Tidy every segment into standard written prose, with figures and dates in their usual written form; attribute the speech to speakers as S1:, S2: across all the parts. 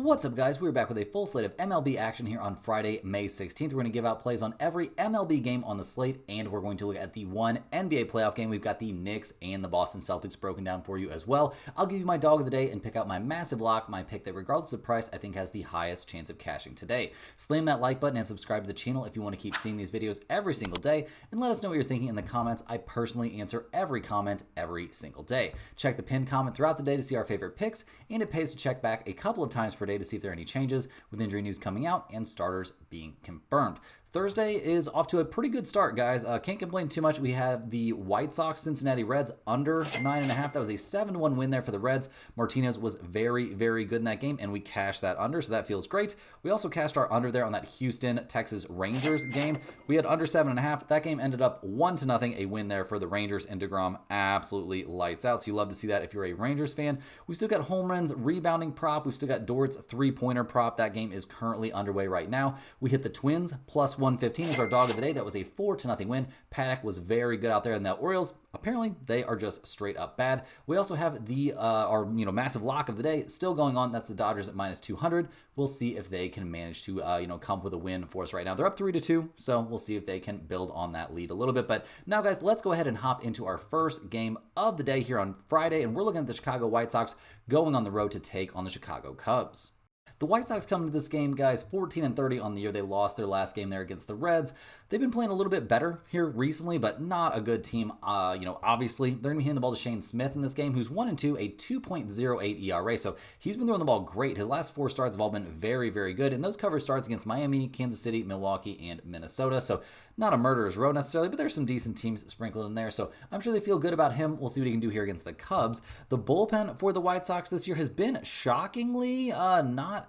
S1: What's up, guys? We're back with a full slate of MLB action here on Friday, May 16th. We're going to give out plays on every MLB game on the slate, and we're going to look at the one NBA playoff game. We've got the Knicks and the Boston Celtics broken down for you as well. I'll give you my dog of the day and pick out my massive lock, my pick that regardless of price, I think has the highest chance of cashing today. Slam that like button and subscribe to the channel if you want to keep seeing these videos every single day, and let us know what you're thinking in the comments. I personally answer every comment every single day. Check the pinned comment throughout the day to see our favorite picks, and it pays to check back a couple of times per day to see if there are any changes with injury news coming out and starters being confirmed. Thursday is off to a pretty good start, guys. Can't complain too much. We have the White Sox, Cincinnati Reds under 9.5. That was a 7-1 win there for the Reds. Martinez was very, very good in that game, and we cashed that under, so that feels great. We also cashed our under there on that Houston, Texas Rangers game. We had under 7.5. That game ended up 1-0, a win there for the Rangers, and DeGrom absolutely lights out. So you love to see that if you're a Rangers fan. We've still got home runs, rebounding prop. We've still got Dort's three-pointer prop. That game is currently underway right now. We hit the Twins plus 115 is our dog of the day. That was a 4-0 win. Paddock was very good out there, and the Orioles, apparently, they are just straight up bad. We also have the our massive lock of the day still going on. That's the Dodgers at minus 200. We'll see if they can manage to come with a win for us right now. They're up 3-2, so we'll see if they can build on that lead a little bit. But now, guys, let's go ahead and hop into our first game of the day here on Friday, and we're looking at the Chicago White Sox going on the road to take on the Chicago Cubs. The White Sox come into this game, guys, 14-30 on the year. They lost their last game there against the Reds. They've been playing a little bit better here recently, but not a good team. Obviously, they're going to be hitting the ball to Shane Smith in this game, who's 1-2, a 2.08 ERA. So he's been throwing the ball great. His last 4 starts have all been very, very good. And those cover starts against Miami, Kansas City, Milwaukee, and Minnesota. So not a murderer's row necessarily, but there's some decent teams sprinkled in there. So I'm sure they feel good about him. We'll see what he can do here against the Cubs. The bullpen for the White Sox this year has been shockingly not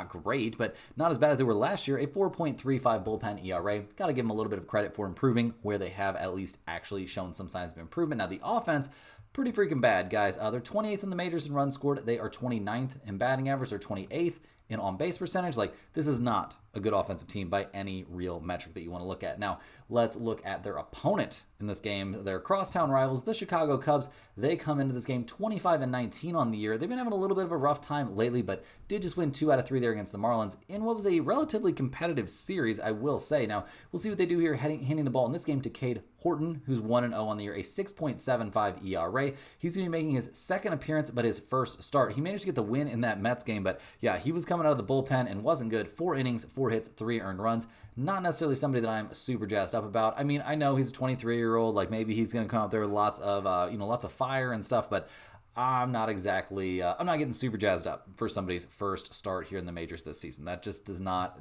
S1: great, but not as bad as they were last year. A 4.35 bullpen ERA. Got to give them a little bit of credit for improving where they have at least actually shown some signs of improvement. Now, the offense, pretty freaking bad, guys. They're 28th in the majors in runs scored. They are 29th in batting average. They're 28th in on-base percentage. This is not a good offensive team by any real metric that you want to look at. Now, let's look at their opponent in this game. Their crosstown rivals, the Chicago Cubs. They come into this game 25-19 on the year. They've been having a little bit of a rough time lately, but did just win 2 out of 3 there against the Marlins in what was a relatively competitive series, I will say. Now, we'll see what they do here handing the ball in this game to Cade Horton, who's 1-0 on the year, a 6.75 ERA. He's going to be making his second appearance, but his first start. He managed to get the win in that Mets game, but yeah, he was coming out of the bullpen and wasn't good. 4 innings, 4 hits, 3 earned runs. Not necessarily somebody that I'm super jazzed up about. I mean, I know he's a 23-year-old. Maybe he's going to come out there with lots of fire and stuff, but I'm not getting super jazzed up for somebody's first start here in the majors this season. That just does not,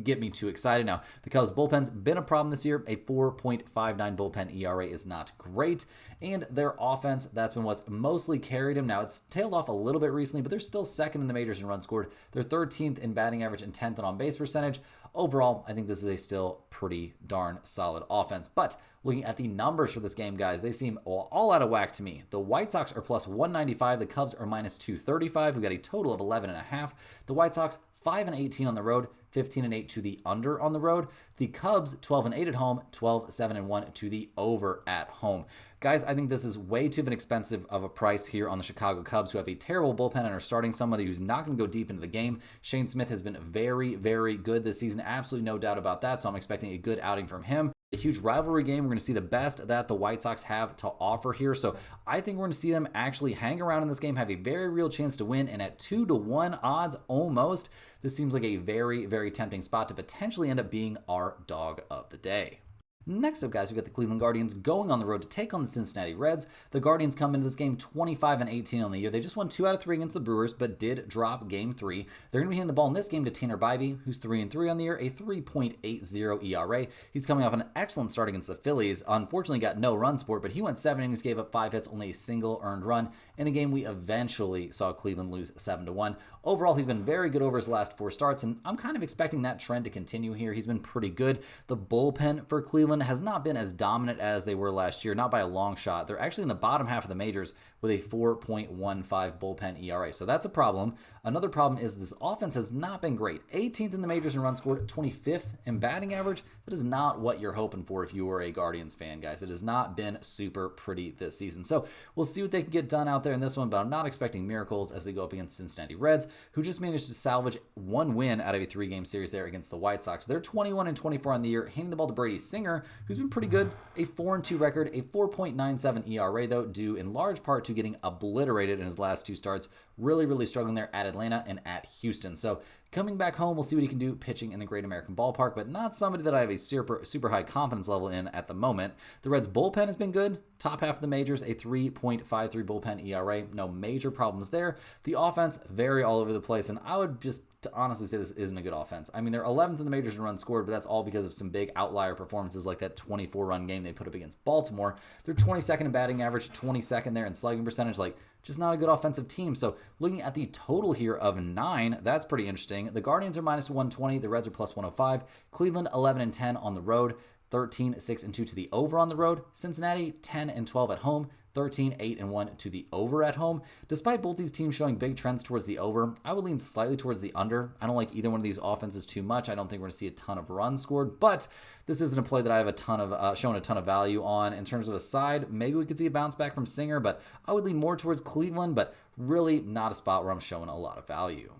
S1: get me too excited. Now, the Cubs bullpen's been a problem this year. A 4.59 bullpen ERA is not great. And their offense, that's been what's mostly carried them. Now, it's tailed off a little bit recently, but they're still second in the majors in runs scored. They're 13th in batting average and 10th in on-base percentage. Overall, I think this is a still pretty darn solid offense. But looking at the numbers for this game, guys, they seem all out of whack to me. The White Sox are plus 195. The Cubs are minus 235. We've got a total of 11.5. The White Sox 5-18 on the road, 15-8 to the under on the road. The Cubs 12-8 at home, 12-7-1 to the over at home. Guys, I think this is way too expensive of a price here on the Chicago Cubs, who have a terrible bullpen and are starting somebody who's not going to go deep into the game. Shane Smith has been very, very good this season. Absolutely no doubt about that. So I'm expecting a good outing from him. A huge rivalry game. We're going to see the best that the White Sox have to offer here. So I think we're going to see them actually hang around in this game, have a very real chance to win. And at 2-1 odds almost, this seems like a very, very tempting spot to potentially end up being our dog of the day. Next up, guys, we've got the Cleveland Guardians going on the road to take on the Cincinnati Reds. The Guardians come into this game 25-18 on the year. They just won 2 out of 3 against the Brewers, but did drop Game 3. They're going to be hitting the ball in this game to Tanner Bybee, who's 3-3 on the year, a 3.80 ERA. He's coming off an excellent start against the Phillies. Unfortunately, got no run support, but he went 7 innings, gave up 5 hits, only a single earned run. In a game we eventually saw Cleveland lose 7-1. Overall, he's been very good over his last 4 starts, and I'm kind of expecting that trend to continue here. He's been pretty good. The bullpen for Cleveland has not been as dominant as they were last year, not by a long shot. They're actually in the bottom half of the majors with a 4.15 bullpen ERA, so that's a problem. Another problem is this offense has not been great. 18th in the majors in runs scored, 25th in batting average. That is not what you're hoping for if you were a Guardians fan, guys. It has not been super pretty this season. So we'll see what they can get done out there in this one, but I'm not expecting miracles as they go up against Cincinnati Reds, who just managed to salvage one win out of a 3-game series there against the White Sox. They're 21-24 on the year, handing the ball to Brady Singer, who's been pretty good. A 4-2 record, a 4.97 ERA though, due in large part to getting obliterated in his last 2 starts. Really struggling there at Atlanta and at Houston. So coming back home, we'll see what he can do pitching in the Great American Ballpark, but not somebody that I have a super high confidence level in at the moment. The Reds bullpen has been good. Top half of the majors, a 3.53 bullpen ERA. No major problems there. The offense, very all over the place, and I would just to honestly say this isn't a good offense. I mean, they're 11th in the majors in runs scored, but that's all because of some big outlier performances like that 24-run game they put up against Baltimore. They're 22nd in batting average, 22nd there in slugging percentage, like just not a good offensive team. So looking at the total here of 9, that's pretty interesting. The Guardians are minus 120, the Reds are plus 105, Cleveland 11-10 on the road, 13-6-2 to the over on the road, Cincinnati 10-12 at home, 13-8-1 to the over at home. Despite both these teams showing big trends towards the over, I would lean slightly towards the under. I don't like either one of these offenses too much. I don't think we're going to see a ton of runs scored, but this isn't a play that I have shown a ton of value on. In terms of a side, maybe we could see a bounce back from Singer, but I would lean more towards Cleveland, but really not a spot where I'm showing a lot of value.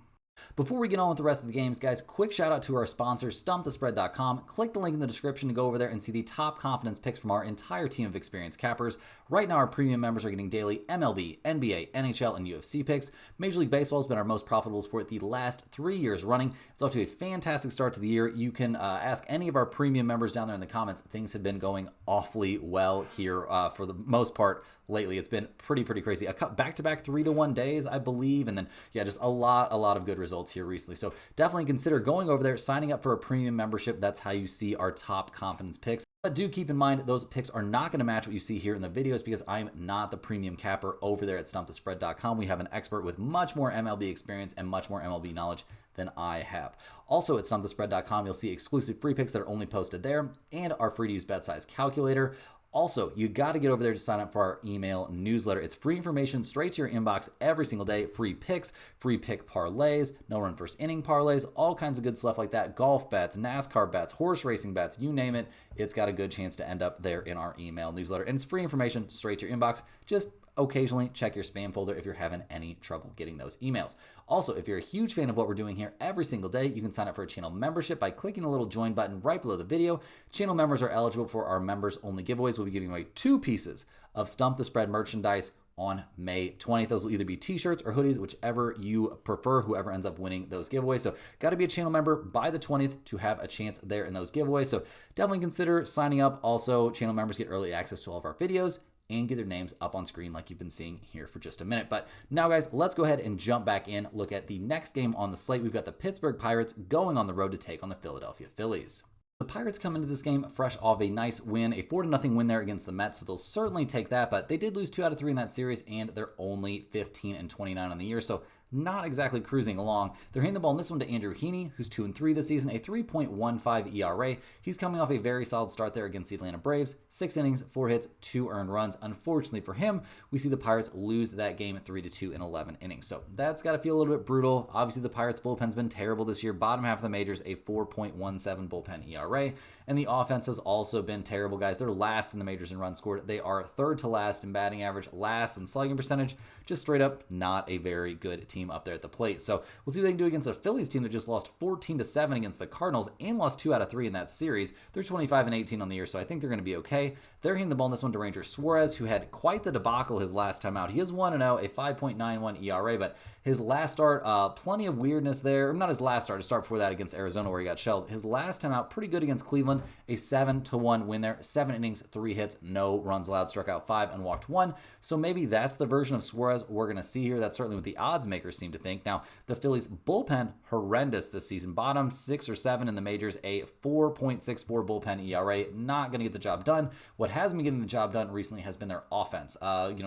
S1: Before we get on with the rest of the games, guys, quick shout out to our sponsor, StumpTheSpread.com. Click the link in the description to go over there and see the top confidence picks from our entire team of experienced cappers. Right now, our premium members are getting daily MLB, NBA, NHL, and UFC picks. Major League Baseball has been our most profitable sport the last 3 years running. It's off to a fantastic start to the year. You can ask any of our premium members down there in the comments. Things have been going awfully well here for the most part. Lately, it's been pretty crazy. Back-to-back 3-1 days, I believe, and then just a lot of good results here recently. So definitely consider going over there, signing up for a premium membership. That's how you see our top confidence picks. But do keep in mind those picks are not going to match what you see here in the videos because I'm not the premium capper over there at StumpTheSpread.com. We have an expert with much more MLB experience and much more MLB knowledge than I have. Also at StumpTheSpread.com, you'll see exclusive free picks that are only posted there and our free-to-use bet size calculator. Also, you got to get over there to sign up for our email newsletter. It's free information straight to your inbox every single day. Free picks, free pick parlays, no run first inning parlays, all kinds of good stuff like that. Golf bets, NASCAR bets, horse racing bets, you name it. It's got a good chance to end up there in our email newsletter. And it's free information straight to your inbox. Just occasionally check your spam folder if you're having any trouble getting those emails. Also, if you're a huge fan of what we're doing here every single day, you can sign up for a channel membership by clicking the little join button right below the video. Channel members are eligible for our members only giveaways. We'll be giving away 2 pieces of Stump the Spread merchandise on May 20th. Those will either be t-shirts or hoodies, whichever you prefer, whoever ends up winning those giveaways. So got to be a channel member by the 20th to have a chance there in those giveaways. So definitely consider signing up. Also, channel members get early access to all of our videos and get their names up on screen like you've been seeing here for just a minute. But now, guys, let's go ahead and jump back in, look at the next game on the slate. We've got the Pittsburgh Pirates going on the road to take on the Philadelphia Phillies. The Pirates come into this game fresh off a nice win, a 4-0 win there against the Mets, so they'll certainly take that, but they did lose 2 out of 3 in that series, and they're only 15-29 on the year, so not exactly cruising along. They're handing the ball in this one to Andrew Heaney, who's 2-3 this season, a 3.15 ERA. He's coming off a very solid start there against the Atlanta Braves. 6 innings, 4 hits, 2 earned runs. Unfortunately for him, we see the Pirates lose that game 3-2 in 11 innings. So that's got to feel a little bit brutal. Obviously, the Pirates bullpen's been terrible this year. Bottom half of the majors, a 4.17 bullpen ERA. And the offense has also been terrible, guys. They're last in the majors in runs scored. They are third to last in batting average, last in slugging percentage. Just straight up not a very good team up there at the plate. So we'll see what they can do against a Phillies team that just lost 14-7 against the Cardinals and lost 2 out of 3 in that series. They're 25-18 on the year, so I think they're going to be okay. They're hitting the ball in this one to Ranger Suarez, who had quite the debacle his last time out. He is 1-0, a 5.91 ERA, but his last start, plenty of weirdness there. Not his last start, a start before that against Arizona where he got shelled. His last time out, pretty good against Cleveland, a 7-1 win there. 7 innings, 3 hits, no runs allowed, struck out 5 and walked 1. So maybe that's the version of Suarez we're going to see here. That's certainly what the odds makers seem to think. Now, the Phillies bullpen, horrendous this season. Bottom 6 or 7 in the majors, a 4.64 bullpen ERA. Not going to get the job done. What has been getting the job done recently has been their offense.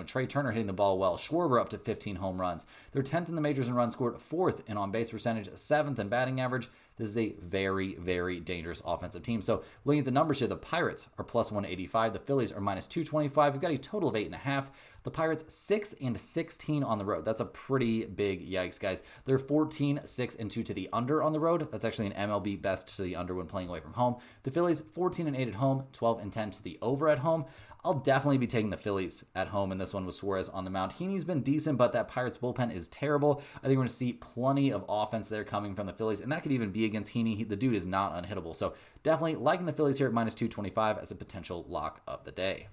S1: Trey Turner hitting the ball well. Schwarber up to 15 home runs. They're 10th in the majors in runs scored, 4th in on-base percentage, 7th in batting average. This is a very dangerous offensive team. So looking at the numbers here, the Pirates are plus 185. The Phillies are minus 225. We've got a total of 8.5. The Pirates 6-16 on the road. That's a pretty big yikes, guys. They're 14-6-2 to the under on the road. That's actually an MLB best to the under when playing away from home. The Phillies 14-8 at home, 12-10 to the over at home. I'll definitely be taking the Phillies at home in this one with Suarez on the mound. Heaney's been decent, but that Pirates bullpen is terrible. I think we're going to see plenty of offense there coming from the Phillies, and that could even be against Heaney. The dude is not unhittable. So definitely liking the Phillies here at minus 225 as a potential lock of the day.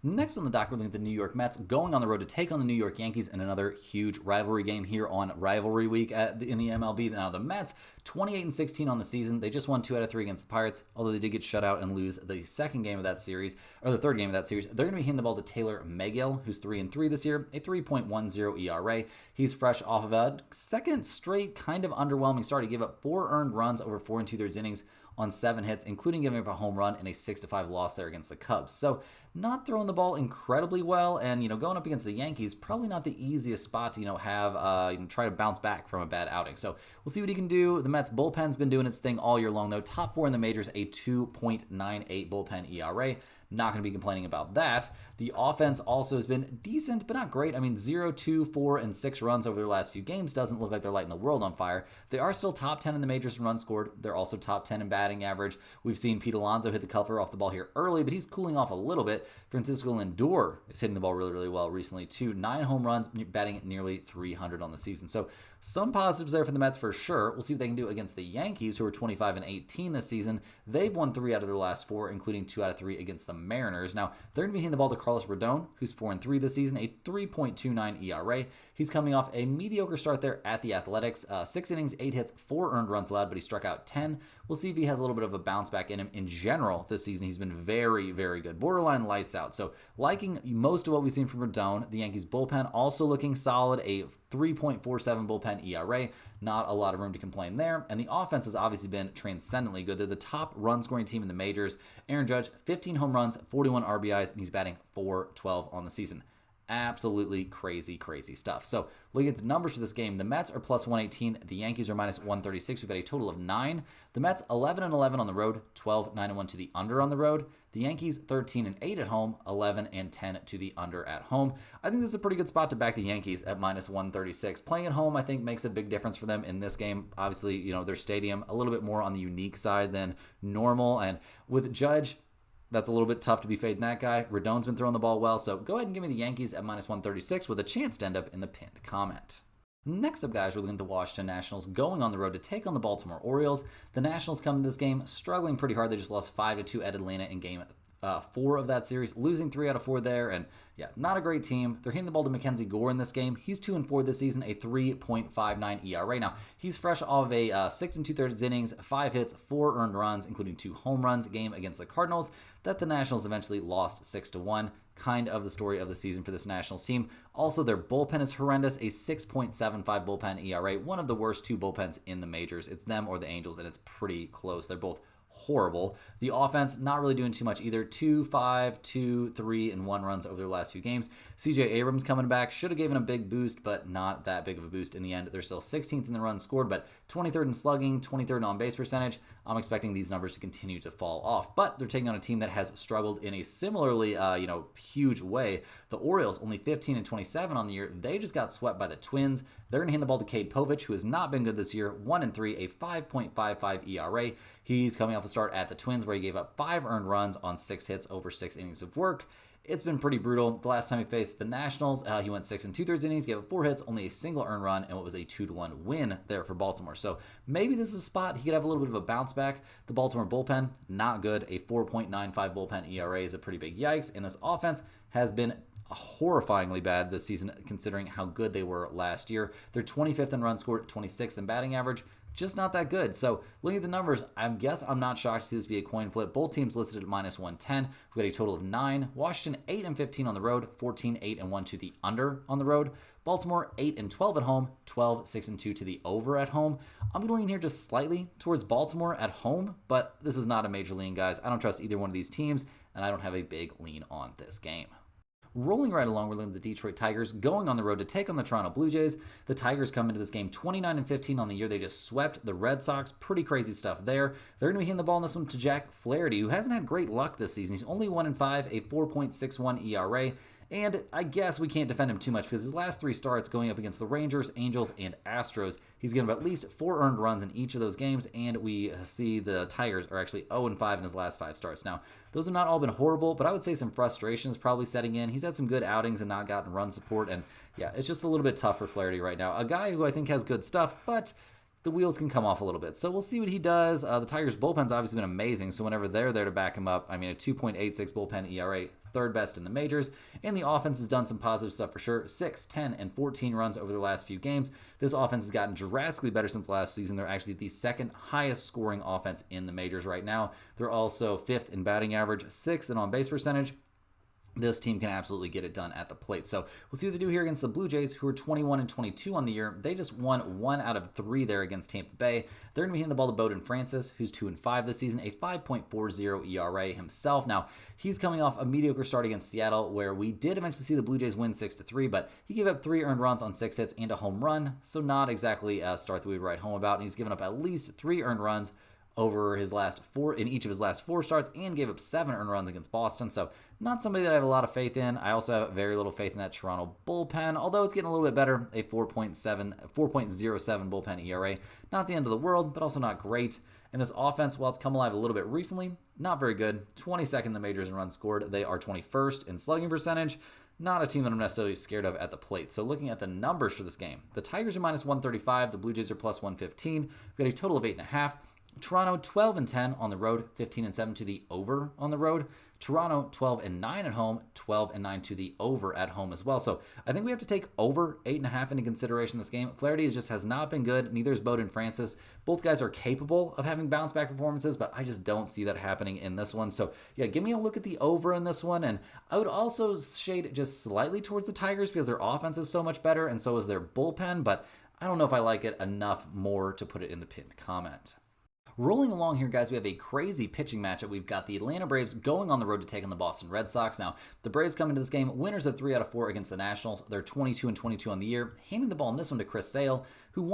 S1: Next on the dock, we're looking at the New York Mets going on the road to take on the New York Yankees in another huge rivalry game here on Rivalry Week in the MLB. Now, the Mets, 28-16 on the season. They just won 2 out of 3 against the Pirates, although they did get shut out and lose the second game of that series, or the third game of that series. They're going to be hitting the ball to Taylor Megill, who's 3-3 this year, a 3.10 ERA. He's fresh off of a second straight kind of underwhelming start. He gave up 4 earned runs over 4 2/3 innings on 7 hits, including giving up a home run and a 6-5 loss there against the Cubs. So not throwing the ball incredibly well, and going up against the Yankees, probably not the easiest spot to have try to bounce back from a bad outing. So we'll see what he can do. The Mets bullpen's been doing its thing all year long, though. Top 4 in the majors, a 2.98 bullpen ERA. Not going to be complaining about that. The offense also has been decent, but not great. I mean, 0, 2, 4, and 6 runs over their last few games doesn't look like they're lighting the world on fire. They are still top 10 in the majors in runs scored. They're also top 10 in batting average. We've seen Pete Alonso hit the cover off the ball here early, but he's cooling off a little bit. Francisco Lindor is hitting the ball really, really well recently, too. 9 home runs, batting at nearly 300 on the season. So some positives there for the Mets for sure. We'll see what they can do against the Yankees, who are 25-18 this season. They've won 3 out of their last 4, including 2 out of 3 against the Mariners. Now, they're going to be hitting the ball to Carlos Rodon, who's 4-3 this season, a 3.29 ERA. He's coming off a mediocre start there at the Athletics. 6 innings, 8 hits, 4 earned runs allowed, but he struck out 10. We'll see if he has a little bit of a bounce back in him. In general, this season, he's been very, very good. Borderline lights out. So liking most of what we've seen from Rodon. The Yankees bullpen also looking solid, a 3.47 bullpen ERA. Not a lot of room to complain there. And the offense has obviously been transcendently good. They're the top run scoring team in the majors. Aaron Judge, 15 home runs, 41 RBIs, and he's batting .412 on the season. Absolutely crazy, crazy stuff. So looking at the numbers for this game, the Mets are plus 118. The Yankees are minus 136. We've got a total of 9. The Mets 11-11 on the road, 12-9-1 to the under on the road. The Yankees 13-8 at home, 11-10 to the under at home. I think this is a pretty good spot to back the Yankees at minus 136. Playing at home, I think, makes a big difference for them in this game. Obviously, their stadium a little bit more on the unique side than normal. And with Judge, that's a little bit tough to be fading that guy. Rodon's been throwing the ball well, so go ahead and give me the Yankees at minus 136 with a chance to end up in the pinned comment. Next up, guys, we're looking at the Washington Nationals going on the road to take on the Baltimore Orioles. The Nationals come to this game struggling pretty hard. They just lost 5-2 at Atlanta in game 4 of that series, losing 3 out of 4 there. And yeah, not a great team. They're hitting the ball to Mackenzie Gore in this game. He's 2-4 this season, a 3.59 ERA. Now, he's fresh off of a 6 2/3 innings, 5 hits, 4 earned runs, including 2 home runs game against the Cardinals that the Nationals eventually lost 6-1. Kind of the story of the season for this Nationals team. Also, their bullpen is horrendous, a 6.75 bullpen ERA, one of the worst 2 bullpens in the majors. It's them or the Angels, and it's pretty close. They're both horrible. The offense not really doing too much either. 2, 5, 2, 3, and 1 runs over their last few games. CJ Abrams coming back. Should have given a big boost, but not that big of a boost in the end. They're still 16th in the runs scored, but 23rd in slugging, 23rd in on-base percentage. I'm expecting these numbers to continue to fall off, but they're taking on a team that has struggled in a similarly, huge way. The Orioles, only 15-27 on the year. They just got swept by the Twins. They're going to hand the ball to Cade Povich, who has not been good this year. 1-3, a 5.55 ERA. He's coming off a start at the Twins where he gave up 5 earned runs on 6 hits over 6 innings of work. It's been pretty brutal. The last time he faced the Nationals, he went 6 2/3 innings, gave up 4 hits, only a single earned run, and what was a 2-1 win there for Baltimore. So maybe this is a spot he could have a little bit of a bounce back. The Baltimore bullpen, not good. A 4.95 bullpen ERA is a pretty big yikes, and this offense has been horrifyingly bad this season considering how good they were last year. They're 25th in runs scored, 26th in batting average. Just not that good. So looking at the numbers, I guess I'm not shocked to see this be a coin flip. Both teams listed at minus 110. We've got a total of 9. Washington 8-15 on the road, 14-8-1 to the under on the road. Baltimore 8-12 at home, 12-6-2 to the over at home. I'm going to lean here just slightly towards Baltimore at home, but this is not a major lean, guys. I don't trust either one of these teams, and I don't have a big lean on this game. Rolling right along, we're looking at the Detroit Tigers going on the road to take on the Toronto Blue Jays. The Tigers come into this game 29-15 on the year. They just swept the Red Sox. Pretty crazy stuff there. They're going to be hitting the ball in this one to Jack Flaherty, who hasn't had great luck this season. He's only 1-5, a 4.61 ERA. And I guess we can't defend him too much because his last 3 starts going up against the Rangers, Angels, and Astros, he's given up at least 4 earned runs in each of those games, and we see the Tigers are actually 0-5 in his last 5 starts. Now, those have not all been horrible, but I would say some frustration is probably setting in. He's had some good outings and not gotten run support, and yeah, it's just a little bit tough for Flaherty right now. A guy who I think has good stuff, but the wheels can come off a little bit. So we'll see what he does. The Tigers' bullpen's obviously been amazing, so whenever they're there to back him up, I mean, a 2.86 bullpen ERA, third best in the majors, and the offense has done some positive stuff for sure. 6, 10, and 14 runs over the last few games. This offense has gotten drastically better since last season. They're actually the second highest scoring offense in the majors right now. They're also 5th in batting average, 6th in on-base percentage. This team can absolutely get it done at the plate. So we'll see what they do here against the Blue Jays, who are 21-22 on the year. They just won 1 out of 3 there against Tampa Bay. They're going to be hitting the ball to Bowden Francis, who's 2-5 this season, a 5.40 ERA himself. Now, he's coming off a mediocre start against Seattle, where we did eventually see the Blue Jays win 6-3, but he gave up 3 earned runs on 6 hits and a home run, so not exactly a start that we would write home about. And he's given up at least 3 earned runs over his last 4 in each of his last 4 starts, and gave up 7 earned runs against Boston. So not somebody that I have a lot of faith in. I also have very little faith in that Toronto bullpen, although it's getting a little bit better. A 4.07 bullpen ERA. Not the end of the world, but also not great. And this offense, while it's come alive a little bit recently, not very good. 22nd in the majors in runs scored. They are 21st in slugging percentage. Not a team that I'm necessarily scared of at the plate. So looking at the numbers for this game, the Tigers are minus 135. The Blue Jays are plus 115. We've got a total of 8.5. Toronto 12-10 on the road, 15-7 to the over on the road. Toronto 12-9 at home, 12-9 to the over at home as well. So I think we have to take over 8.5 into consideration this game. Flaherty just has not been good. Neither is Bowden Francis. Both guys are capable of having bounce back performances, but I just don't see that happening in this one. So yeah, give me a look at the over in this one. And I would also shade just slightly towards the Tigers because their offense is so much better and so is their bullpen. But I don't know if I like it enough more to put it in the pinned comment. Rolling along here, guys, we have a crazy pitching matchup. We've got the Atlanta Braves going on the road to take on the Boston Red Sox. Now, the Braves come into this game winners of 3 out of 4 against the Nationals. They're 22-22 on the year. Handing the ball in this one to Chris Sale, who's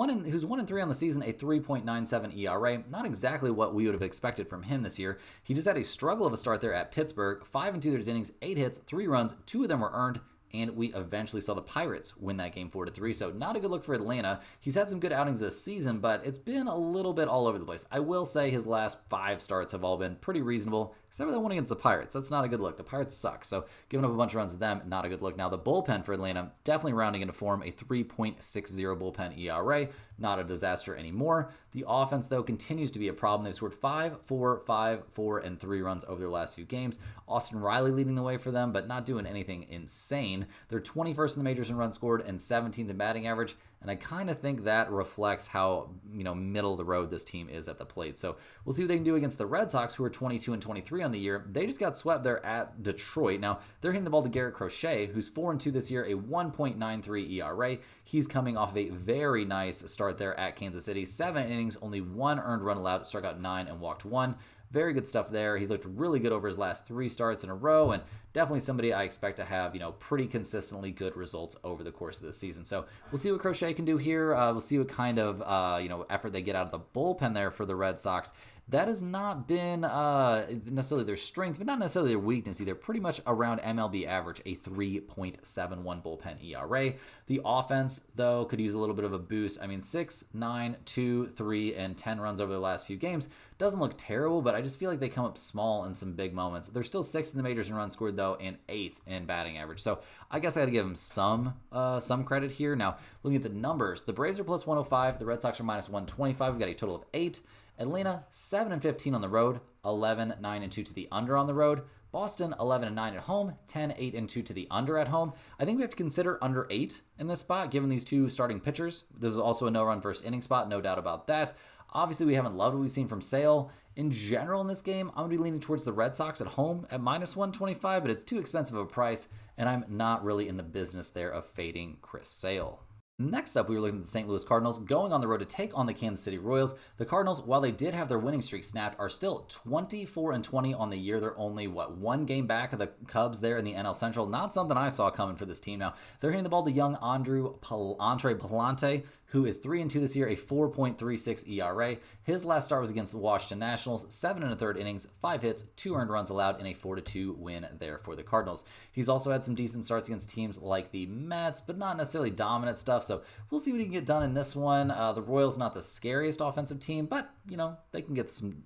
S1: 1-3 on the season, a 3.97 ERA. Not exactly what we would have expected from him this year. He just had a struggle of a start there at Pittsburgh. 5 2/3 innings, 8 hits, 3 runs, 2 of them were earned. And we eventually saw the Pirates win that game 4-3. So not a good look for Atlanta. He's had some good outings this season, but it's been a little bit all over the place. I will say his last 5 starts have all been pretty reasonable, except for that one against the Pirates. That's not a good look. The Pirates suck. So giving up a bunch of runs to them, not a good look. Now the bullpen for Atlanta, definitely rounding into form, a 3.60 bullpen ERA. Not a disaster anymore. The offense, though, continues to be a problem. They've scored 5, 4, 5, 4, and 3 runs over their last few games. Austin Riley leading the way for them, but not doing anything insane. They're 21st in the majors in runs scored and 17th in batting average. And I kind of think that reflects how, middle of the road this team is at the plate. So we'll see what they can do against the Red Sox, who are 22-23 on the year. They just got swept there at Detroit. Now, they're hitting the ball to Garrett Crochet, who's 4-2 this year, a 1.93 ERA. He's coming off of a very nice start there at Kansas City. 7 innings, only 1 earned run allowed, struck out 9 and walked 1. Very good stuff there. He's looked really good over his last 3 starts in a row, and definitely somebody I expect to have, pretty consistently good results over the course of the season. So we'll see what Crochet can do here. We'll see what kind of, effort they get out of the bullpen there for the Red Sox. That has not been necessarily their strength, but not necessarily their weakness either. Pretty much around MLB average, a 3.71 bullpen ERA. The offense, though, could use a little bit of a boost. 6, 9, 2, 3, and 10 runs over the last few games. Doesn't look terrible, but I just feel like they come up small in some big moments. They're still 6th in the majors in runs scored, though, and 8th in batting average. So I guess I got to give them some credit here. Now, looking at the numbers, the Braves are plus 105. The Red Sox are minus 125. We've got a total of 8. Atlanta, 7-15 on the road, 11-9-2 to the under on the road. Boston, 11-9 at home, 10-8-2 to the under at home. I think we have to consider under 8 in this spot, given these 2 starting pitchers. This is also a no-run first inning spot, no doubt about that. Obviously, we haven't loved what we've seen from Sale. In general in this game, I'm going to be leaning towards the Red Sox at home at minus 125, but it's too expensive of a price, and I'm not really in the business there of fading Chris Sale. Next up, we were looking at the St. Louis Cardinals going on the road to take on the Kansas City Royals. The Cardinals, while they did have their winning streak snapped, are still 24-20 on the year. They're only, 1 game back of the Cubs there in the NL Central. Not something I saw coming for this team. Now, they're hitting the ball to young Andre Palante, who is 3-2 this year, a 4.36 ERA. His last start was against the Washington Nationals, 7 1/3 innings, 5 hits, 2 earned runs allowed in a 4-2 win there for the Cardinals. He's also had some decent starts against teams like the Mets, but not necessarily dominant stuff, so we'll see what he can get done in this one. The Royals not the scariest offensive team, but they can get some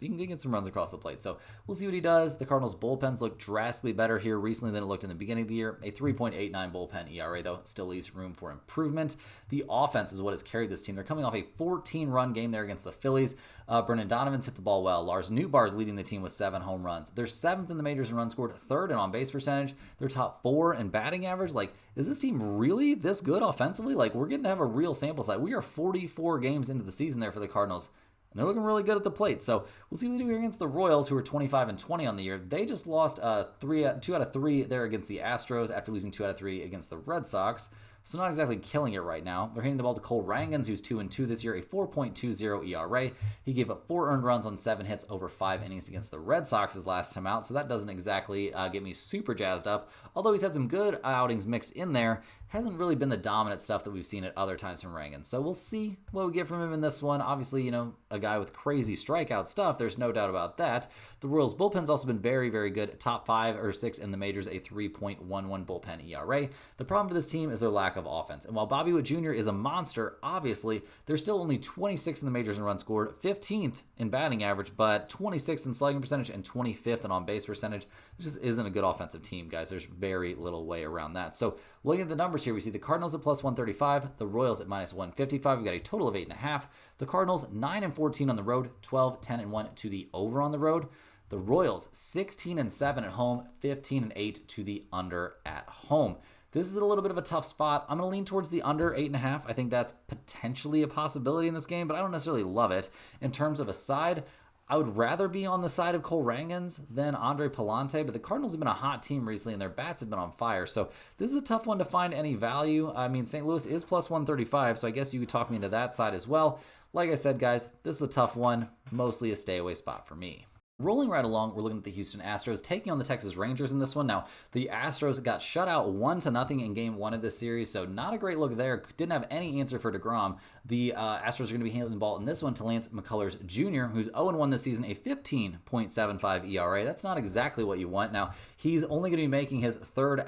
S1: runs across the plate, so we'll see what he does. The Cardinals bullpens look drastically better here recently than it looked in the beginning of the year. A 3.89 bullpen ERA, though, still leaves room for improvement. The offense is what has carried this team. They're coming off a 14-run game there against the Phillies. Brendan Donovan's hit the ball well. Lars Nootbaar is leading the team with 7 home runs. They're 7th in the majors in runs scored, 3rd in on-base percentage. They're top 4 in batting average. Is this team really this good offensively? We're getting to have a real sample size. We are 44 games into the season there for the Cardinals, and they're looking really good at the plate. So we'll see what they do here against the Royals, who are 25-20 on the year. They just lost 2 out of 3 there against the Astros after losing 2 out of 3 against the Red Sox. So not exactly killing it right now. They're hitting the ball to Cole Rangans, who's 2-2 this year, a 4.20 ERA. He gave up 4 earned runs on 7 hits over 5 innings against the Red Sox his last time out, so that doesn't exactly get me super jazzed up. Although he's had some good outings mixed in there, hasn't really been the dominant stuff that we've seen at other times from Rangans. So we'll see what we get from him in this one. Obviously, a guy with crazy strikeout stuff, there's no doubt about that. The Royals bullpen's also been very, very good. Top 5 or 6 in the majors, a 3.11 bullpen ERA. The problem for this team is their lack of offense. And while Bobby Witt Jr. is a monster, obviously, they're still only 26th in the majors in runs scored, 15th in batting average, but 26th in slugging percentage and 25th in on-base percentage. This just isn't a good offensive team, guys. There's very little way around that. So looking at the numbers here, we see the Cardinals at plus 135, the Royals at minus 155. We've got a total of 8.5. The Cardinals 9-14 on the road, 12-10-1 to the over on the road. The Royals 16-7 at home, 15-8 to the under at home. This is a little bit of a tough spot. I'm going to lean towards the under 8.5. I think that's potentially a possibility in this game, but I don't necessarily love it. In terms of a side, I would rather be on the side of Cole Rangans than Andre Palante, but the Cardinals have been a hot team recently, and their bats have been on fire. So this is a tough one to find any value. I mean, St. Louis is plus 135, so I guess you could talk me into that side as well. Like I said, guys, this is a tough one. Mostly a stay-away spot for me. Rolling right along, we're looking at the Houston Astros taking on the Texas Rangers in this one. Now, the Astros got shut out 1-0 in Game 1 of this series, so not a great look there. Didn't have any answer for DeGrom. The Astros are going to be handling the ball in this one to Lance McCullers Jr., who's 0-1 this season, a 15.75 ERA. That's not exactly what you want. Now, he's only going to be making his third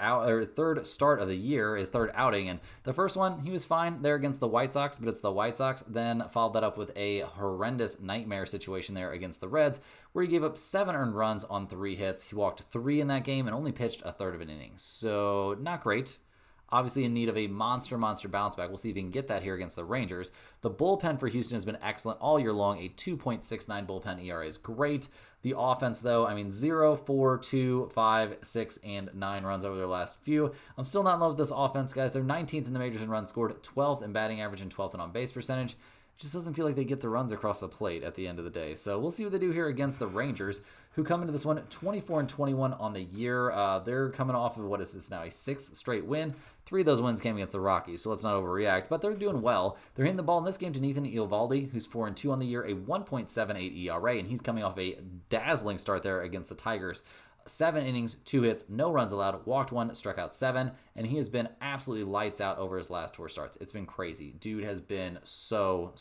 S1: start of the year, his third outing, and the first one, he was fine there against the White Sox, but it's the White Sox. Then followed that up with a horrendous nightmare situation there against the Reds, where he gave up 7 earned runs on 3 hits. He walked 3 in that game and only pitched a third of an inning. So not great. Obviously in need of a monster bounce back. We'll see if he can get that here against the Rangers. The bullpen for Houston has been excellent all year long. A 2.69 bullpen ERA is great. The offense, though, 0, 4, 2, 5, 6, and 9 runs over their last few. I'm still not in love with this offense, guys. They're 19th in the majors in runs scored, 12th in batting average, and 12th in on-base percentage. Just doesn't feel like they get the runs across the plate at the end of the day. So we'll see what they do here against the Rangers, who come into this one 24-21 on the year. They're coming off of, what is this now, a 6th straight win. 3 of those wins came against the Rockies, so let's not overreact. But they're doing well. They're hitting the ball in this game to Nathan Eovaldi, who's 4-2 on the year, a 1.78 ERA, and he's coming off a dazzling start there against the Tigers. 7 innings, 2 hits, no runs allowed, walked 1, struck out 7, and he has been absolutely lights out over his last 4 starts. It's been crazy. Dude has been so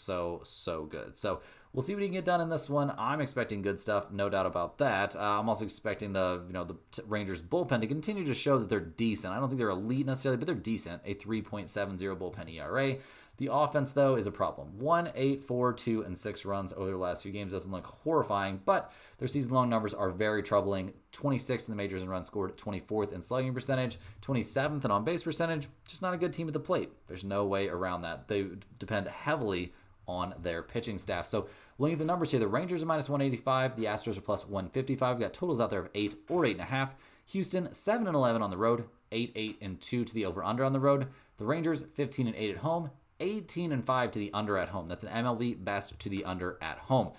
S1: good. So we'll see what he can get done in this one. I'm expecting good stuff, no doubt about that. I'm also expecting the Rangers bullpen to continue to show that they're decent. I don't think they're elite necessarily, but they're decent. A 3.70 bullpen ERA. The offense, though, is a problem. 1, 8, 4, 2, and 6 runs over their last few games doesn't look horrifying, but their season-long numbers are very troubling. 26th in the majors in runs scored, 24th in slugging percentage, 27th in on-base percentage. Just not a good team at the plate. There's no way around that. They depend heavily on their pitching staff. So looking at the numbers here, the Rangers are minus 185, the Astros are plus 155. We've got totals out there of 8 or 8.5. Houston 7-11 on the road, 8-8-2 to the over/under on the road. The Rangers 15-8 at home, 18-5 to the under at home. That's an MLB best to the under at home.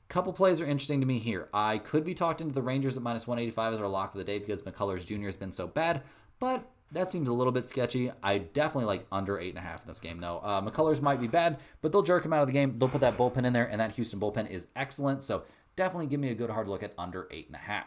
S1: Couple plays are interesting to me here. I could be talked into the Rangers at minus 185 as our lock of the day because McCullers Jr. has been so bad, but that seems a little bit sketchy. I definitely like under 8.5 in this game, though. McCullers might be bad, but they'll jerk him out of the game. They'll put that bullpen in there, and that Houston bullpen is excellent. So definitely give me a good hard look at under 8.5.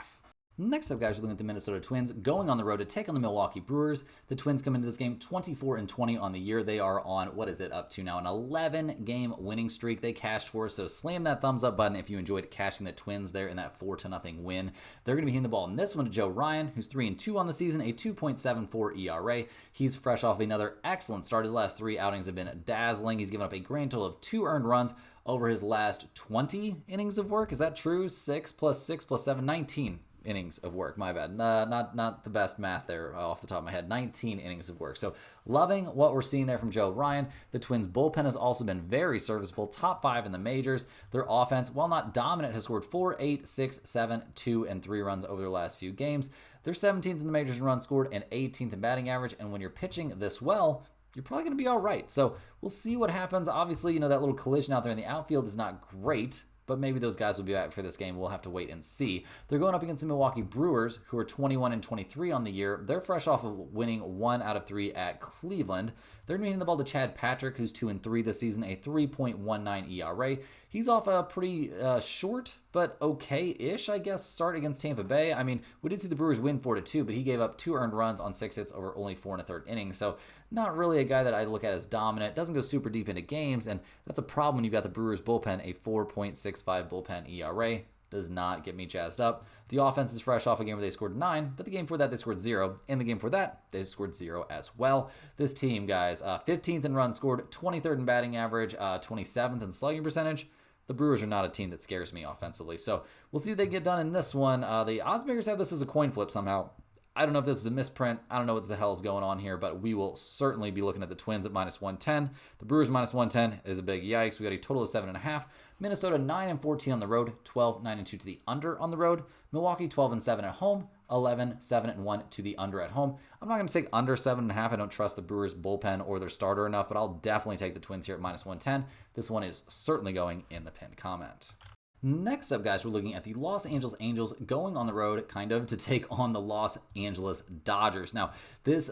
S1: Next up, guys, we're looking at the Minnesota Twins going on the road to take on the Milwaukee Brewers. The Twins come into this game 24-20 on the year. They are on, what is it, up to now, an 11-game winning streak they cashed for. So slam that thumbs up button if you enjoyed cashing the Twins there in that 4-0 win. They're going to be hitting the ball in this one to Joe Ryan, who's 3-2 on the season, a 2.74 ERA. He's fresh off another excellent start. His last 3 outings have been dazzling. He's given up a grand total of 2 earned runs over his last 20 innings of work. Is that true? 6 plus 6 plus 7, 19 innings of work. My bad. Not the best math there off the top of my head. 19 innings of work. So loving what we're seeing there from Joe Ryan. The Twins bullpen has also been very serviceable. Top 5 in the majors. Their offense, while not dominant, has scored 4, 8, 6, 7, 2, and 3 runs over their last few games. They're 17th in the majors in runs scored and 18th in batting average. And when you're pitching this well, you're probably going to be all right. So we'll see what happens. Obviously, that little collision out there in the outfield is not great, but maybe those guys will be back for this game. We'll have to wait and see. They're going up against the Milwaukee Brewers, who are 21-23 on the year. They're fresh off of winning 1 out of 3 at Cleveland. They're going to be hitting the ball to Chad Patrick, who's 2-3 this season, a 3.19 ERA. He's off a pretty short but okay-ish, I guess, start against Tampa Bay. I mean, we did see the Brewers win 4-2, but he gave up 2 earned runs on 6 hits over only 4 1/3 innings. So not really a guy that I look at as dominant. Doesn't go super deep into games, and that's a problem when you've got the Brewers bullpen, a 4.65 bullpen ERA. Does not get me jazzed up. The offense is fresh off a game where they scored 9, but the game before that they scored 0, and the game before that they scored 0 as well. This team, guys, 15th in runs scored, 23rd in batting average, 27th in slugging percentage. The Brewers are not a team that scares me offensively, so we'll see what they get done in this one. The odds makers have this as a coin flip somehow. I don't know if this is a misprint. I don't know what the hell is going on here, but we will certainly be looking at the Twins at -110. The Brewers -110 is a big yikes. We got a total of 7.5. Minnesota 9-14 on the road, 12-9-2 to the under on the road. Milwaukee 12-7 at home, 11-7-1 to the under at home. I'm not going to take under 7.5. I don't trust the Brewers bullpen or their starter enough, but I'll definitely take the Twins here at -110. This one is certainly going in the pinned comment. Next up, guys, we're looking at the Los Angeles Angels going on the road, kind of, to take on the Los Angeles Dodgers. Now, this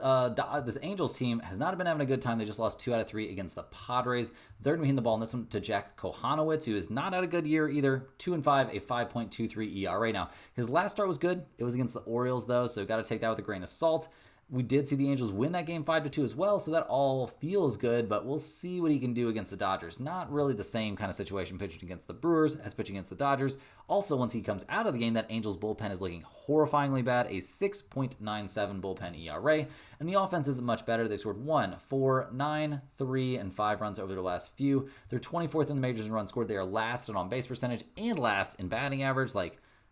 S1: Angels team has not been having a good time. They just lost 2 out of 3 against the Padres. They're going to be hitting the ball in this one to Jack Kohanowitz, who has not had a good year either. 2-5, a 5.23 ERA. Now, his last start was good. It was against the Orioles, though, so got to take that with a grain of salt. We did see the Angels win that game 5-2 as well, so that all feels good, but we'll see what he can do against the Dodgers. Not really the same kind of situation pitching against the Brewers as pitching against the Dodgers. Also, once he comes out of the game, that Angels bullpen is looking horrifyingly bad, a 6.97 bullpen ERA, and the offense isn't much better. They've scored 1, 4, 9, 3, and 5 runs over their last few. They're 24th in the majors in runs scored. They are last in on-base percentage and last in batting average.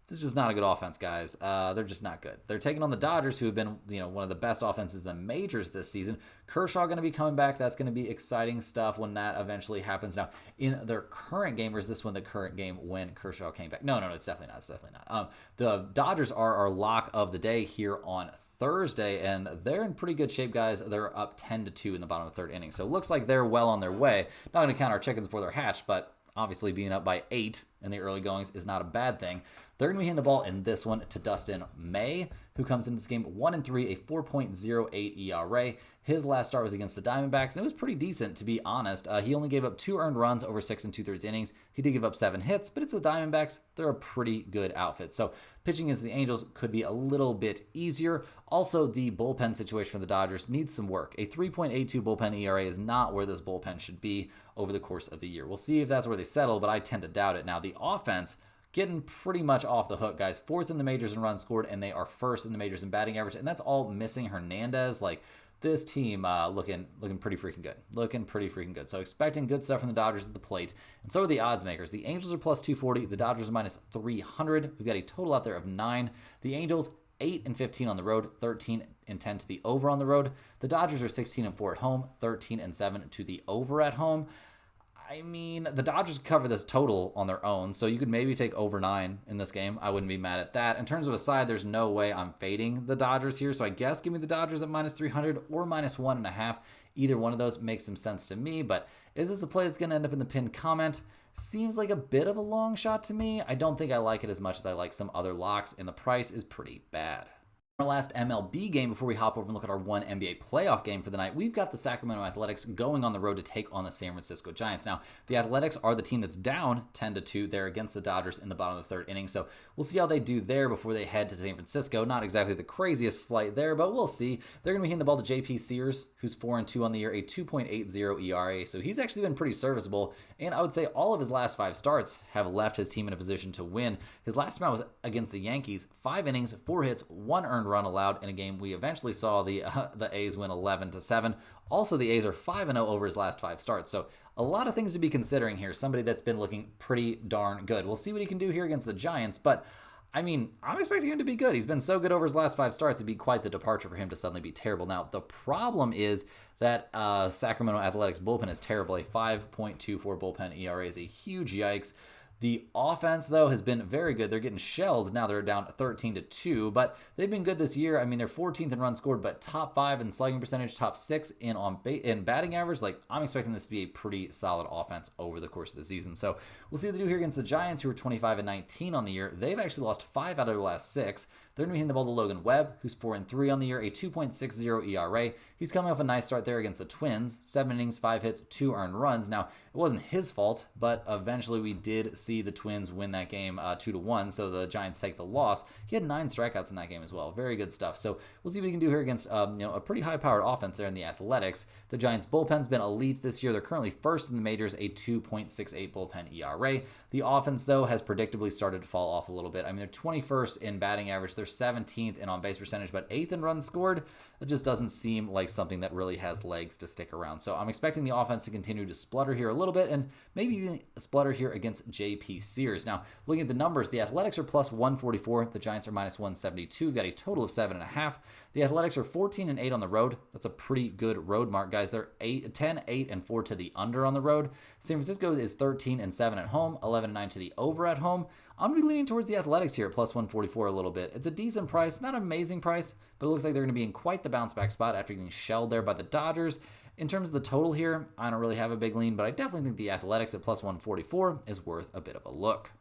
S1: This is just not a good offense, guys. They're just not good. They're taking on the Dodgers, who have been, one of the best offenses in the majors this season. Kershaw going to be coming back. That's going to be exciting stuff when that eventually happens. Now, in their current game, or is this one the current game when Kershaw came back? No, it's definitely not. It's definitely not. The Dodgers are our lock of the day here on Thursday, and they're in pretty good shape, guys. They're up 10-2 in the bottom of the 3rd inning, so it looks like they're well on their way. Not going to count our chickens before they're hatched, but obviously being up by 8 in the early goings is not a bad thing. They're going to be hitting the ball in this one to Dustin May, who comes in this game 1-3, a 4.08 ERA. His last start was against the Diamondbacks, and it was pretty decent, to be honest. He only gave up 2 earned runs over 6 2/3 innings. He did give up 7 hits, but it's the Diamondbacks. They're a pretty good outfit. So pitching against the Angels could be a little bit easier. Also, the bullpen situation for the Dodgers needs some work. A 3.82 bullpen ERA is not where this bullpen should be over the course of the year. We'll see if that's where they settle, but I tend to doubt it. Now, the offense getting pretty much off the hook, guys. 4th in the majors in runs scored, and they are 1st in the majors in batting average, and that's all missing Hernandez. This team looking pretty freaking good. Looking pretty freaking good. So expecting good stuff from the Dodgers at the plate. And so are the odds makers. The Angels are +240. The Dodgers are -300. We've got a total out there of 9. The Angels 8-15 on the road, 13-10 to the over on the road. The Dodgers are 16-4 at home, 13-7 to the over at home. I mean, the Dodgers cover this total on their own, so you could maybe take over 9 in this game. I wouldn't be mad at that. In terms of a side, there's no way I'm fading the Dodgers here, so I guess give me the Dodgers at -300 or -1.5. Either one of those makes some sense to me, but is this a play that's going to end up in the pinned comment? Seems like a bit of a long shot to me. I don't think I like it as much as I like some other locks, and the price is pretty bad. Our last MLB game before we hop over and look at our one NBA playoff game for the night, we've got the Sacramento Athletics going on the road to take on the San Francisco Giants. Now, the Athletics are the team that's down 10-2 there against the Dodgers in the bottom of the third inning, so we'll see how they do there before they head to San Francisco. Not exactly the craziest flight there, but we'll see. They're going to be hitting the ball to JP Sears, who's 4-2 on the year, a 2.80 ERA, so he's actually been pretty serviceable, and I would say all of his last 5 starts have left his team in a position to win. His last time out was against the Yankees, 5 innings, 4 hits, 1 earned run allowed in a game we eventually saw the A's win 11-7. Also, the A's are 5-0 over his last 5 starts. So a lot of things to be considering here. Somebody that's been looking pretty darn good. We'll see what he can do here against the Giants, but I mean, I'm expecting him to be good. He's been so good over his last 5 starts. It'd be quite the departure for him to suddenly be terrible. Now, the problem is that Sacramento Athletics bullpen is terrible. A 5.24 bullpen ERA is a huge yikes. The offense, though, has been very good. They're getting shelled. Now they're down 13-2, but they've been good this year. I mean, they're 14th in runs scored, but top 5 in slugging percentage, top 6 in batting average. Like, I'm expecting this to be a pretty solid offense over the course of the season. So we'll see what they do here against the Giants, who are 25-19 on the year. They've actually lost 5 out of their last 6. They're going to be hitting the ball to Logan Webb, who's 4-3 on the year, a 2.60 ERA. He's coming off a nice start there against the Twins. 7 innings, 5 hits, 2 earned runs. Now, it wasn't his fault, but eventually we did see the Twins win that game 2-1, so the Giants take the loss. He had 9 strikeouts in that game as well. Very good stuff. So we'll see what he can do here against a pretty high-powered offense there in the Athletics. The Giants' bullpen's been elite this year. They're currently first in the majors, a 2.68 bullpen ERA. The offense, though, has predictably started to fall off a little bit. I mean, they're 21st in batting average. They're 17th in on-base percentage, but 8th in runs scored. It just doesn't seem like something that really has legs to stick around. So I'm expecting the offense to continue to splutter here a little bit, and maybe even splutter here against JP Sears. Now, looking at the numbers, the Athletics are plus 144. The Giants are minus 172. We've got a total of 7.5. The Athletics are 14-8 on the road. That's a pretty good road mark, guys. They're 10-8-4 to the under on the road. San Francisco is 13-7 at home, 11-9 to the over at home. I'm going to be leaning towards the Athletics here at plus 144 a little bit. It's a decent price, not an amazing price, but it looks like they're going to be in quite the bounce back spot after getting shelled there by the Dodgers. In terms of the total here, I don't really have a big lean, but I definitely think the Athletics at plus 144 is worth a bit of a look.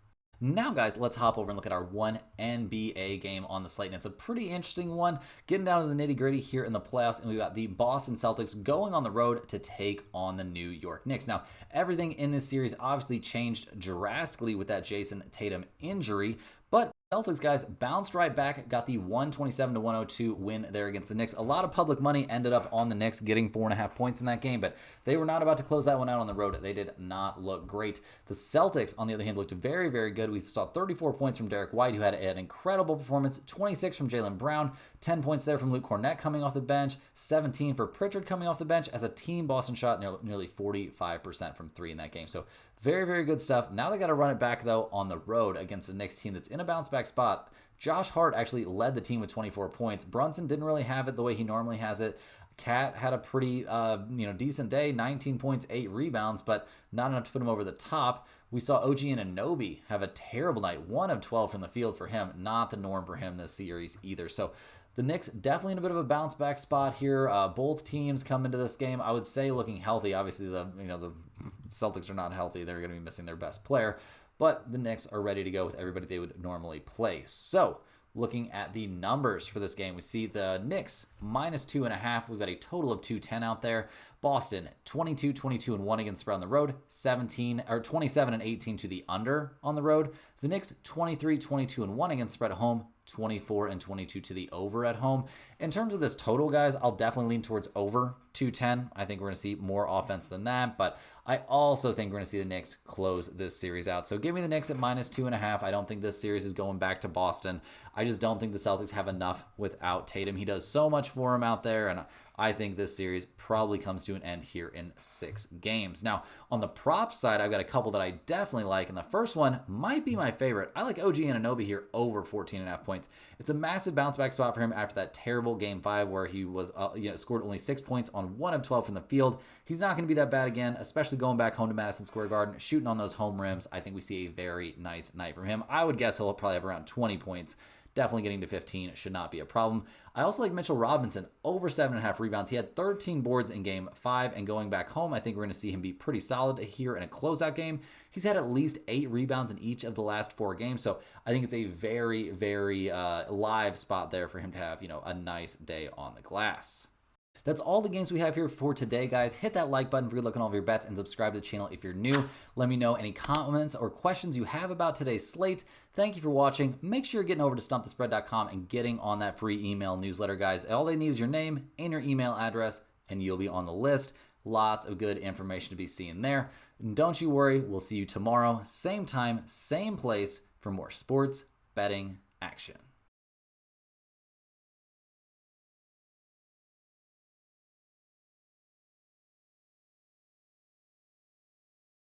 S1: Now, guys, let's hop over and look at our one NBA game on the slate. And it's a pretty interesting one, getting down to the nitty-gritty here in the playoffs. And we've got the Boston Celtics going on the road to take on the New York Knicks. Now, everything in this series obviously changed drastically with that Jason Tatum injury, but Celtics, guys, bounced right back, got the 127-102 win there against the Knicks. A lot of public money ended up on the Knicks getting 4.5 points in that game, but they were not about to close that one out on the road. They did not look great. The Celtics, on the other hand, looked very, very good. We saw 34 points from Derek White, who had an incredible performance, 26 from Jaylen Brown, 10 points there from Luke Kornet coming off the bench, 17 for Pritchard coming off the bench. As a team, Boston shot nearly 45% from 3 in that game. So very, very good stuff. Now they got to run it back, though, on the road against the Knicks team that's in a bounce-back spot. Josh Hart actually led the team with 24 points. Brunson didn't really have it the way he normally has it. Cat had a pretty decent day, 19 points, 8 rebounds, but not enough to put him over the top. We saw OG Anunoby have a terrible night, 1 of 12 from the field for him. Not the norm for him this series either. So the Knicks definitely in a bit of a bounce back spot here. Both teams come into this game, I would say, looking healthy. Obviously, the Celtics are not healthy. They're going to be missing their best player, but the Knicks are ready to go with everybody they would normally play. So looking at the numbers for this game, we see the Knicks minus 2.5. We've got a total of 210 out there. Boston 22-22-1 against spread on the road, 27-18 to the under on the road. The Knicks 23-22-1 against spread at home, 24-22 to the over at home. In terms of this total, guys, I'll definitely lean towards over 210. I think we're going to see more offense than that, but I also think we're going to see the Knicks close this series out. So give me the Knicks at minus 2.5. I don't think this series is going back to Boston. I just don't think the Celtics have enough without Tatum. He does so much for him out there, and I think this series probably comes to an end here in 6 games. Now, on the props side, I've got a couple that I definitely like, and the first one might be my favorite. I like OG Anunoby here over 14.5 points. It's a massive bounce back spot for him after that terrible Game 5 where he was scored only 6 points on 1 of 12 from the field. He's not going to be that bad again, especially going back home to Madison Square Garden, shooting on those home rims. I think we see a very nice night from him. I would guess he'll probably have around 20 points, definitely getting to 15 should not be a problem. I also like Mitchell Robinson, over 7.5 rebounds. He had 13 boards in game 5, and going back home, I think we're going to see him be pretty solid here in a closeout game. He's had at least 8 rebounds in each of the last 4 games, so I think it's a very, very live spot there for him to have, a nice day on the glass. That's all the games we have here for today, guys. Hit that like button if you're looking at all of your bets and subscribe to the channel if you're new. Let me know any comments or questions you have about today's slate. Thank you for watching. Make sure you're getting over to stumpthespread.com and getting on that free email newsletter, guys. All they need is your name and your email address, and you'll be on the list. Lots of good information to be seen there. Don't you worry. We'll see you tomorrow, same time, same place, for more sports betting action.